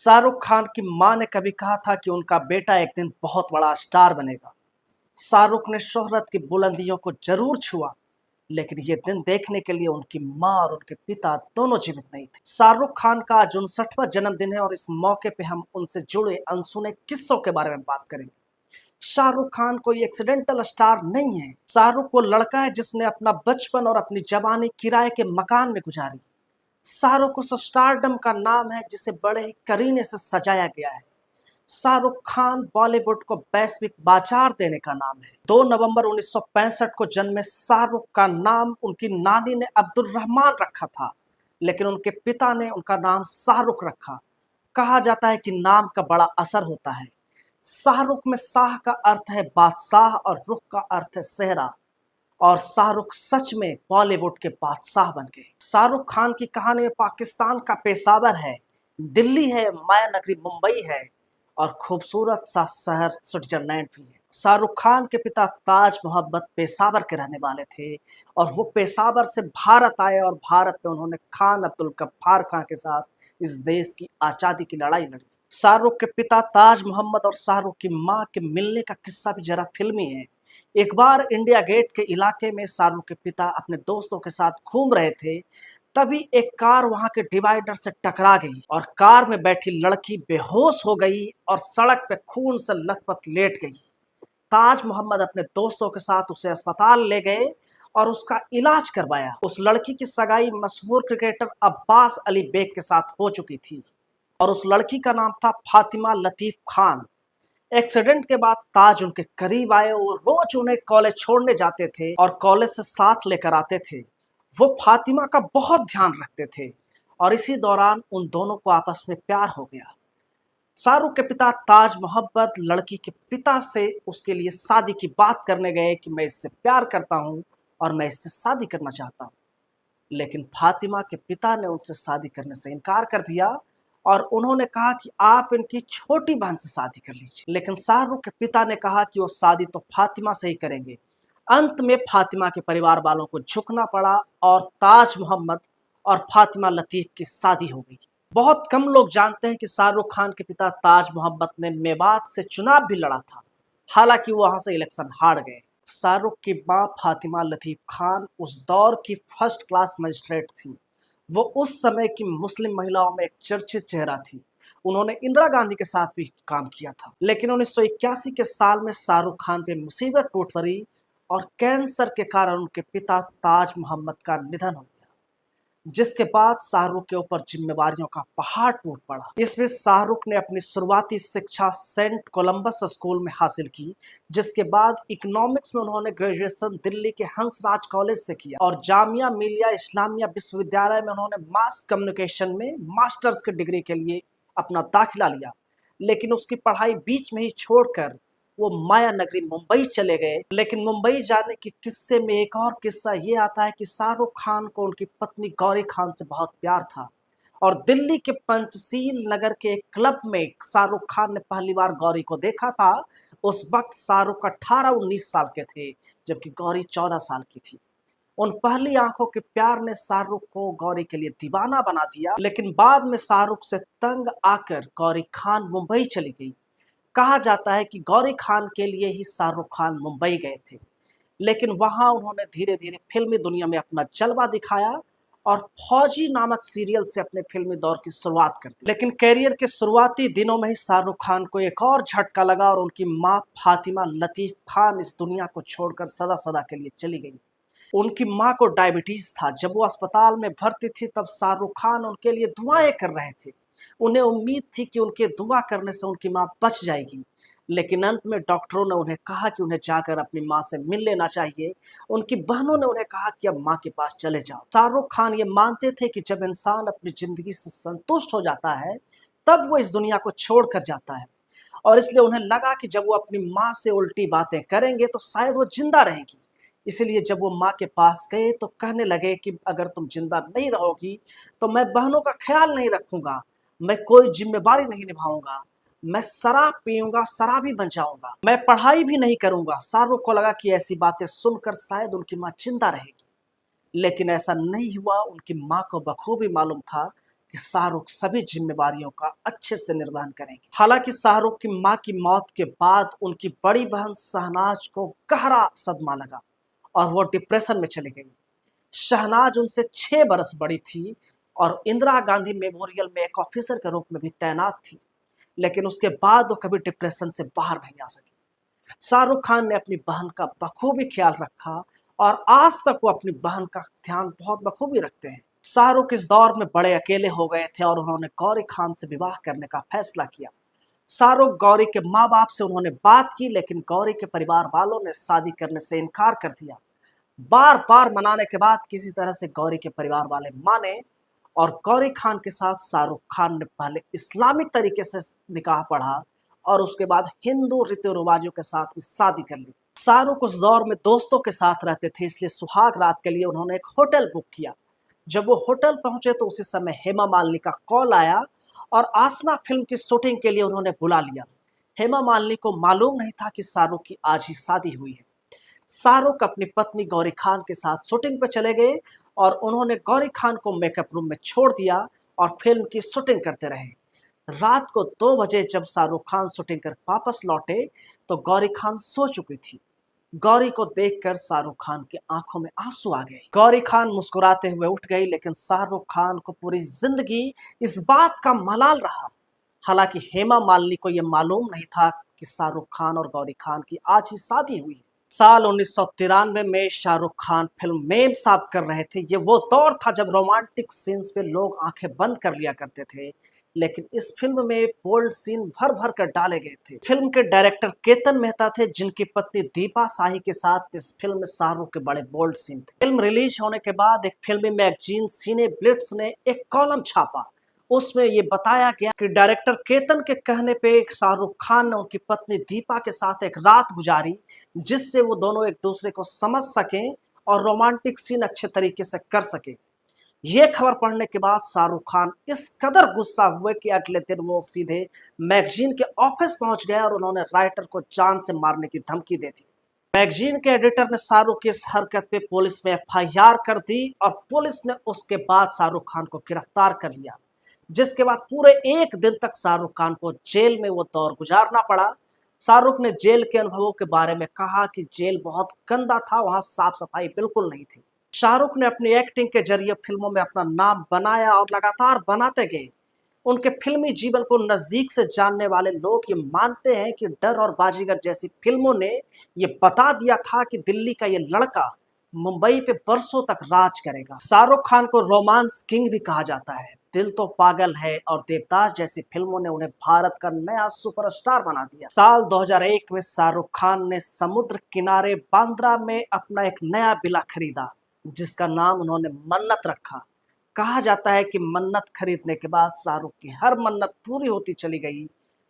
शाहरुख खान की मां ने कभी कहा था कि उनका बेटा एक दिन बहुत बड़ा स्टार बनेगा। शाहरुख ने शोहरत की बुलंदियों को जरूर छुआ, लेकिन ये दिन देखने के लिए उनकी मां और उनके पिता दोनों जीवित नहीं थे। शाहरुख खान का आज 59वां जन्मदिन है और इस मौके पे हम उनसे जुड़े अनसुने किस्सों के बारे में बात करेंगे। शाहरुख खान कोई एक्सीडेंटल स्टार नहीं है। शाहरुख वो लड़का है जिसने अपना बचपन और अपनी जवानी किराए के मकान में गुजारी। शाहरुख उस स्टारडम का नाम है जिसे बड़े ही करीने से सजाया गया है। शाहरुख खान बॉलीवुड को वैश्विक बाजार देने का नाम है। 2 नवंबर 1965 को जन्मे शाहरुख का नाम उनकी नानी ने अब्दुल रहमान रखा था, लेकिन उनके पिता ने उनका नाम शाहरुख रखा। कहा जाता है कि नाम का बड़ा असर होता है। शाहरुख में शाह का अर्थ है बादशाह और रुख का अर्थ है सेहरा, और शाहरुख सच में बॉलीवुड के बादशाह बन गए। शाहरुख खान की कहानी में पाकिस्तान का पेशावर है, दिल्ली है, माया नगरी मुंबई है और खूबसूरत सा शहर स्विट्जरलैंड भी है। शाहरुख खान के पिता ताज मोहब्बत पेशावर के रहने वाले थे और वो पेशावर से भारत आए और भारत में उन्होंने खान अब्दुल गफ्फार खान के साथ इस देश की आज़ादी की लड़ाई लड़ी। शाहरुख के पिता ताज मोहम्मद और शाहरुख की मां के मिलने का किस्सा भी जरा फिल्मी है। एक बार इंडिया गेट के इलाके में शाहरुख के पिता अपने दोस्तों के साथ घूम रहे थे, तभी एक कार वहां के डिवाइडर से टकरा गई और कार में बैठी लड़की बेहोश हो गई और सड़क पे खून से लथपथ लेट गई। ताज मोहम्मद अपने दोस्तों के साथ उसे अस्पताल ले गए और उसका इलाज करवाया। उस लड़की की सगाई मशहूर क्रिकेटर अब्बास अली बेग के साथ हो चुकी थी और उस लड़की का नाम था फातिमा लतीफ खान। एक्सीडेंट के बाद ताज उनके करीब आए। वो रोज उन्हें कॉलेज छोड़ने जाते थे और कॉलेज से साथ लेकर आते थे। वो फातिमा का बहुत ध्यान रखते थे और इसी दौरान उन दोनों को आपस में प्यार हो गया। शाहरुख के पिता ताज मोहब्बत लड़की के पिता से उसके लिए शादी की बात करने गए कि मैं इससे प्यार करता हूं और मैं इससे शादी करना चाहता हूं, लेकिन फातिमा के पिता ने उनसे शादी करने से इनकार कर दिया और उन्होंने कहा कि आप इनकी छोटी बहन से शादी कर लीजिए। लेकिन शाहरुख के पिता ने कहा कि वो शादी तो फातिमा से ही करेंगे। अंत में फातिमा के परिवार वालों को झुकना पड़ा और ताज मोहम्मद और फातिमा लतीफ की शादी हो गई। बहुत कम लोग जानते हैं कि शाहरुख खान के पिता ताज मोहम्मद ने मेवात से चुनाव भी लड़ा था, हालांकि वो वहां से इलेक्शन हार गए। शाहरुख की मां फातिमा लतीफ खान उस दौर की फर्स्ट क्लास मजिस्ट्रेट थी। वो उस समय की मुस्लिम महिलाओं में एक चर्चित चेहरा थी। उन्होंने इंदिरा गांधी के साथ भी काम किया था, लेकिन 1981 के साल में शाहरुख खान पे मुसीबत टूट पड़ी और कैंसर के कारण उनके पिता ताज मोहम्मद का निधन हो गया, जिसके बाद शाहरुख के ऊपर जिम्मेवारियों का पहाड़ टूट पड़ा। इसमें शाहरुख ने अपनी शुरुआती शिक्षा सेंट कोलंबस स्कूल में हासिल की, जिसके बाद इकोनॉमिक्स में उन्होंने ग्रेजुएशन दिल्ली के हंसराज कॉलेज से किया और जामिया मिलिया इस्लामिया विश्वविद्यालय में उन्होंने मास कम्युनिकेशन में मास्टर्स की डिग्री के लिए अपना दाखिला लिया। लेकिन उसकी पढ़ाई बीच में ही छोड़कर वो माया नगरी मुंबई चले गए। लेकिन मुंबई जाने के किस्से में एक और किस्सा ये आता है कि शाहरुख खान को उनकी पत्नी गौरी खान से बहुत प्यार था और दिल्ली के पंचशील नगर के एक क्लब में शाहरुख खान ने पहली बार गौरी को देखा था। उस वक्त शाहरुख 18-19 साल के थे, जबकि गौरी 14 साल की थी। उन पहली आंखों के प्यार ने शाहरुख को गौरी के लिए दीवाना बना दिया, लेकिन बाद में शाहरुख से तंग आकर गौरी खान मुंबई चली गई। कहा जाता है कि गौरी खान के लिए ही शाहरुख खान मुंबई गए थे, लेकिन वहां उन्होंने धीरे धीरे फिल्मी दुनिया में अपना जलवा दिखाया और फौजी नामक सीरियल से अपने फिल्मी दौर की शुरुआत कर दी। लेकिन कैरियर के शुरुआती दिनों में ही शाहरुख खान को एक और झटका लगा और उनकी मां फातिमा लतीफ खान इस दुनिया को छोड़कर सदा सदा के लिए चली गई। उनकी मां को डायबिटीज था। जब वो अस्पताल में भर्ती थी तब शाहरुख खान उनके लिए दुआएं कर रहे थे। उन्हें उम्मीद थी कि उनके दुआ करने से उनकी मां बच जाएगी, लेकिन अंत में डॉक्टरों ने उन्हें कहा कि उन्हें जाकर अपनी मां से मिल लेना चाहिए। उनकी बहनों ने उन्हें कहा कि अब मां के पास चले जाओ। शाहरुख खान ये मानते थे कि जब इंसान अपनी जिंदगी से संतुष्ट हो जाता है तब वो इस दुनिया को छोड़ कर जाता है, और इसलिए उन्हें लगा कि जब वो अपनी मां से उल्टी बातें करेंगे तो शायद वो जिंदा रहेगी। इसलिए जब वो मां के पास गए तो कहने लगे कि अगर तुम जिंदा नहीं रहोगी तो मैं बहनों का ख्याल नहीं रखूंगा, मैं कोई जिम्मेवारी नहीं निभाऊंगा, मैं शराब पीऊंगा, शराबी बन जाऊंगा, मैं पढ़ाई भी नहीं करूंगा। शाहरुख को लगा कि ऐसी बातें सुनकर शायद उनकी मां जिंदा रहेगी, लेकिन ऐसा नहीं हुआ। उनकी मां को बखूबी मालूम था कि शाहरुख सभी जिम्मेवारियों का अच्छे से निर्वहन करेंगे। हालांकि शाहरुख की मां की मौत के बाद उनकी बड़ी बहन शहनाज को गहरा सदमा लगा और वो डिप्रेशन में चली गई। शहनाज उनसे 6 बरस बड़ी थी और इंदिरा गांधी मेमोरियल में एक ऑफिसर के रूप में भी तैनात थी, लेकिन उसके बाद वो कभी डिप्रेशन से बाहर नहीं आ सकी। शाहरुख खान ने अपनी बहन का बखूबी ख्याल रखा और आज तक वो अपनी बहन का ध्यान बहुत बखूबी रखते हैं। शाहरुख इस दौर में बड़े अकेले हो गए थे और उन्होंने गौरी खान से विवाह करने का फैसला किया। शाहरुख गौरी के माँ बाप से उन्होंने बात की, लेकिन गौरी के परिवार वालों ने शादी करने से इनकार कर दिया। बार बार मनाने के बाद किसी तरह से गौरी के परिवार वाले माने और गौरी खान के साथ शाहरुख खान ने पहले इस्लामिक तरीके से निकाह पढ़ा और उसके बाद हिंदू रीति रिवाजों के साथ भी शादी कर ली। शाहरुख उस दौर में दोस्तों के साथ रहते थे, इसलिए सुहाग रात के लिए उन्होंने एक होटल बुक किया। जब वो होटल पहुंचे तो उसी समय हेमा मालिनी का कॉल आया और आसना फिल्म की शूटिंग के लिए उन्होंने बुला लिया। हेमा मालिनी को मालूम नहीं था कि शाहरुख की आज ही शादी हुई है। शाहरुख अपनी पत्नी गौरी खान के साथ शूटिंग पर चले गए और उन्होंने गौरी खान को मेकअप रूम में छोड़ दिया और फिल्म की शूटिंग करते रहे। रात को 2 बजे जब शाहरुख खान शूटिंग कर वापस लौटे तो गौरी खान सो चुकी थी। गौरी को देखकर शाहरुख खान की आंखों में आंसू आ गए। गौरी खान मुस्कुराते हुए उठ गई, लेकिन शाहरुख खान को पूरी जिंदगी इस बात का मलाल रहा। हालांकि हेमा मालिनी को यह मालूम नहीं था कि शाहरुख खान और गौरी खान की आज ही शादी हुई है। साल 1993 में शाहरुख खान फिल्म मेम साहब कर रहे थे। ये वो दौर था जब रोमांटिक सीन्स पे लोग आंखें बंद कर लिया करते थे, लेकिन इस फिल्म में बोल्ड सीन भर भर कर डाले गए थे। फिल्म के डायरेक्टर केतन मेहता थे, जिनकी पत्नी दीपा शाही के साथ इस फिल्म में शाहरुख के बड़े बोल्ड सीन थे। फिल्म रिलीज होने के बाद एक फिल्मी मैगजीन सिने ब्लिट्स ने एक कॉलम छापा। उसमें ये बताया गया कि डायरेक्टर केतन के कहने पे शाहरुख खान ने उनकी पत्नी दीपा के साथ एक रात गुजारी, जिससे वो दोनों एक दूसरे को समझ सकें और रोमांटिक सीन अच्छे तरीके से कर सके। ये खबर पढ़ने के बाद शाहरुख खान इस कदर गुस्सा हुए कि अगले दिन वो सीधे मैगजीन के ऑफिस पहुंच गए और उन्होंने राइटर को जान से मारने की धमकी दे दी। मैगजीन के एडिटर ने शाहरुख की इस हरकत पे पुलिस में एफआईआर कर दी और पुलिस ने उसके बाद शाहरुख खान को गिरफ्तार कर लिया, जिसके बाद पूरे 1 दिन तक शाहरुख खान को जेल में वो दौर गुजारना पड़ा। शाहरुख ने जेल के अनुभवों के बारे में कहा कि जेल बहुत गंदा था, वहां साफ सफाई बिल्कुल नहीं थी। शाहरुख ने अपनी एक्टिंग के जरिए फिल्मों में अपना नाम बनाया और लगातार बनाते गए। उनके फिल्मी जीवन को नजदीक से जानने वाले लोग ये मानते हैं कि डर और बाजीगर जैसी फिल्मों ने ये बता दिया था कि दिल्ली का ये लड़का मुंबई पे बरसों तक राज करेगा। शाहरुख खान को रोमांस किंग भी कहा जाता है। दिल तो पागल है और देवदास जैसी फिल्मों ने उन्हें भारत का नया सुपरस्टार बना दिया। साल 2001 में शाहरुख खान ने समुद्र किनारे बांद्रा में अपना एक नया विला खरीदा, जिसका नाम उन्होंने मन्नत रखा। कहा जाता है कि मन्नत खरीदने के बाद शाहरुख की हर मन्नत पूरी होती चली गई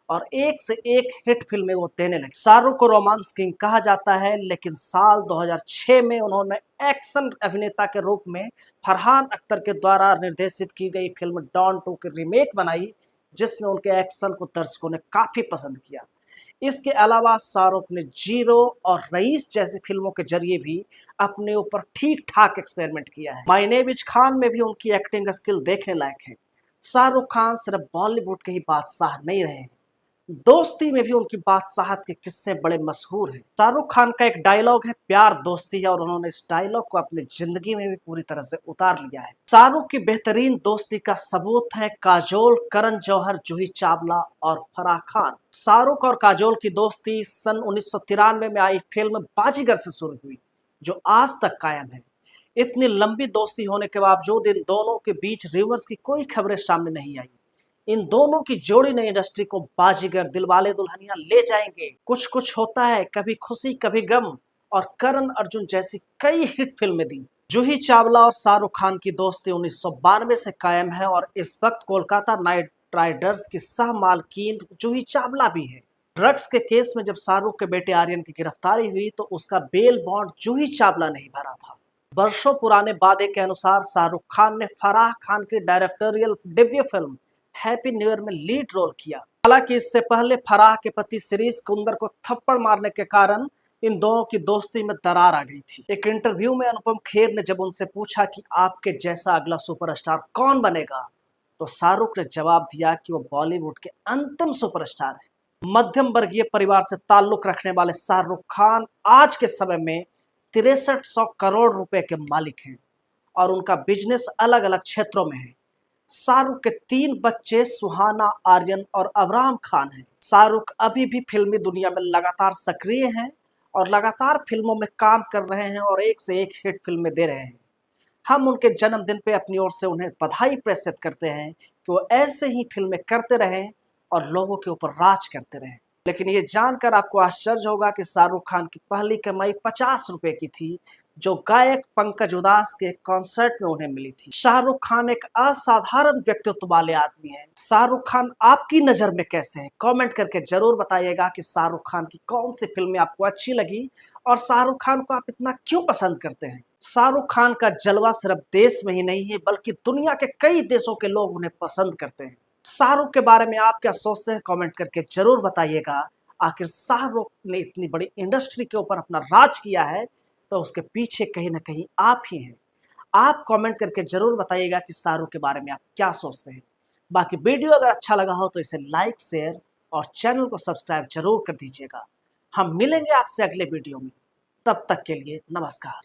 और एक से एक हिट फिल्में वो देने लगे। शाहरुख को रोमांस किंग कहा जाता है, लेकिन साल 2006 में उन्होंने एक्शन अभिनेता के रूप में फरहान अख्तर के द्वारा निर्देशित की गई फिल्म डॉन 2 की रीमेक बनाई, जिसमें उनके एक्शन को दर्शकों ने काफी पसंद किया। इसके अलावा शाहरुख ने जीरो और रईस जैसी फिल्मों के जरिए भी अपने ऊपर ठीक ठाक एक्सपेरिमेंट किया है। माय नेम इज खान में भी उनकी एक्टिंग स्किल देखने लायक है। शाहरुख खान सिर्फ बॉलीवुड के ही बादशाह नहीं रहे हैं, दोस्ती में भी उनकी बादशाहत के किस्से बड़े मशहूर हैं। शाहरुख खान का एक डायलॉग है, प्यार दोस्ती है, और उन्होंने इस डायलॉग को अपनी जिंदगी में भी पूरी तरह से उतार लिया है। शाहरुख की बेहतरीन दोस्ती का सबूत है काजोल, करण जौहर, जूही चावला और फराह खान। शाहरुख और काजोल की दोस्ती सन 1993 में आई फिल्म बाजीगर से शुरू हुई, जो आज तक कायम है। इतनी लंबी दोस्ती होने के बावजूद इन दोनों के बीच रिवर्स की कोई खबरें सामने नहीं आई। इन दोनों की जोड़ी ने इंडस्ट्री को बाजीगर, दिलवाले दुल्हनिया ले जाएंगे, कुछ कुछ होता है, कभी खुशी कभी गम और करण अर्जुन जैसी कई हिट फिल्में दी। जूही चावला और शाहरुख खान की दोस्ती 1992 से कायम है और इस वक्त कोलकाता नाइट राइडर्स की सह मालकीन जूही चावला भी है। ड्रग्स के केस में जब शाहरुख के बेटे आर्यन की गिरफ्तारी हुई तो उसका बेल बॉन्ड जूही चावला ने ही भरा था। वर्षों पुराने वादे के अनुसार शाहरुख खान ने फराह खान की directorial debut film happy new year में लीड रोल किया। हालांकि इससे पहले फराह के पति शिरीष कुंदर को थप्पड़ मारने के कारण इन दोनों की दोस्ती में दरार आ गई थी। एक इंटरव्यू में अनुपम खेर ने जब उनसे पूछा कि आपके जैसा अगला सुपरस्टार कौन बनेगा, तो शाहरुख ने जवाब दिया कि वो बॉलीवुड के अंतिम सुपरस्टार हैं। मध्यम वर्गीय परिवार से ताल्लुक रखने वाले शाहरुख खान आज के समय में 6300 करोड़ रुपए के मालिक हैं और उनका बिजनेस अलग अलग क्षेत्रों में है। शाहरुख के 3 बच्चे सुहाना, आर्यन और अबराम खान हैं। शाहरुख अभी भी फिल्मी दुनिया में लगातार सक्रिय हैं और लगातार फिल्मों में काम कर रहे हैं और एक से एक हिट फिल्में दे रहे हैं। हम उनके जन्मदिन पे अपनी ओर से उन्हें बधाई प्रेषित करते हैं कि वो ऐसे ही फिल्में करते रहें और लोगों के ऊपर राज करते रहें। लेकिन ये जानकर आपको आश्चर्य होगा कि शाहरुख खान की पहली कमाई 50 रुपए की थी, जो गायक पंकज उदास के कॉन्सर्ट में उन्हें मिली थी। शाहरुख खान एक असाधारण व्यक्तित्व वाले आदमी हैं। शाहरुख खान आपकी नज़र में कैसे हैं? कमेंट करके जरूर बताइएगा कि शाहरुख खान की कौन सी फिल्में आपको अच्छी लगी और शाहरुख खान को आप इतना क्यों पसंद करते हैं। शाहरुख खान का जलवा सिर्फ देश में ही नहीं है बल्कि दुनिया के कई देशों के लोग उन्हें पसंद करते हैं। शाहरुख के बारे में आप क्या सोचते हैं? कमेंट करके जरूर बताइएगा। आखिर शाहरुख ने इतनी बड़ी इंडस्ट्री के ऊपर अपना राज किया है तो उसके पीछे कहीं ना कहीं आप ही हैं। आप कमेंट करके जरूर बताइएगा कि शाहरुख के बारे में आप क्या सोचते हैं। बाकी वीडियो अगर अच्छा लगा हो तो इसे लाइक, शेयर और चैनल को सब्सक्राइब जरूर कर दीजिएगा। हम मिलेंगे आपसे अगले वीडियो में। तब तक के लिए नमस्कार।